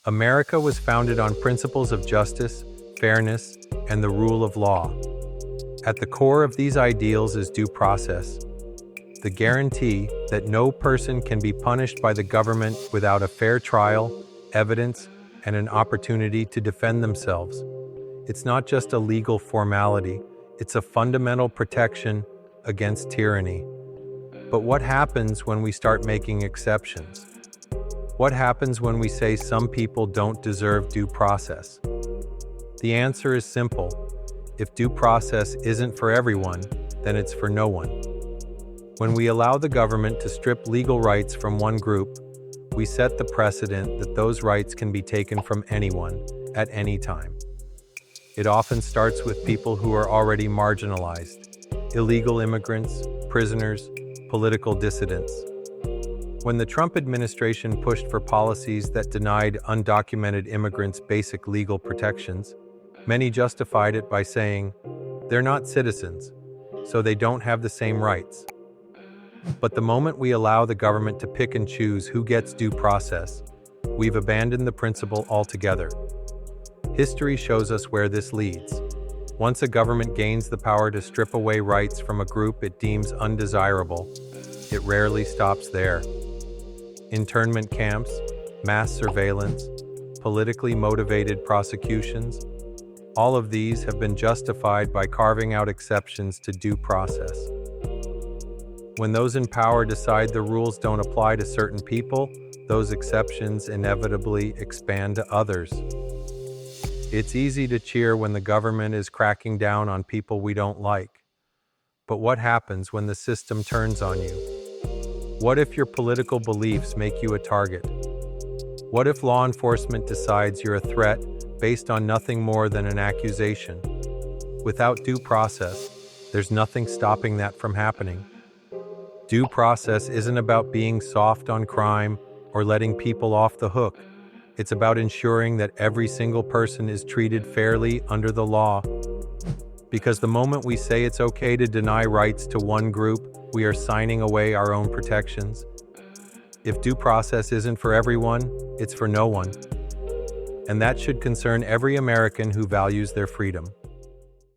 America was founded on principles of justice, fairness, and the rule of law. At the core of these ideals is due process, the guarantee that no person can be punished by the government without a fair trial, evidence, and an opportunity to defend themselves. It's not just a legal formality, it's a fundamental protection against tyranny. But what happens when we start making exceptions? What happens when we say some people don't deserve due process? The answer is simple. If due process isn't for everyone, then it's for no one. When we allow the government to strip legal rights from one group, we set the precedent that those rights can be taken from anyone, at any time. It often starts with people who are already marginalized: illegal immigrants, prisoners, political dissidents. When the Trump administration pushed for policies that denied undocumented immigrants basic legal protections, many justified it by saying, they're not citizens, so they don't have the same rights. But the moment we allow the government to pick and choose who gets due process, we've abandoned the principle altogether. History shows us where this leads. Once a government gains the power to strip away rights from a group it deems undesirable, it rarely stops there. Internment camps, mass surveillance, politically motivated prosecutions, all of these have been justified by carving out exceptions to due process. When those in power decide the rules don't apply to certain people, those exceptions inevitably expand to others. It's easy to cheer when the government is cracking down on people we don't like. But what happens when the system turns on you? What if your political beliefs make you a target? What if law enforcement decides you're a threat based on nothing more than an accusation? Without due process, there's nothing stopping that from happening. Due process isn't about being soft on crime or letting people off the hook. It's about ensuring that every single person is treated fairly under the law. Because the moment we say it's okay to deny rights to one group, we are signing away our own protections. If due process isn't for everyone, it's for no one. And that should concern every American who values their freedom.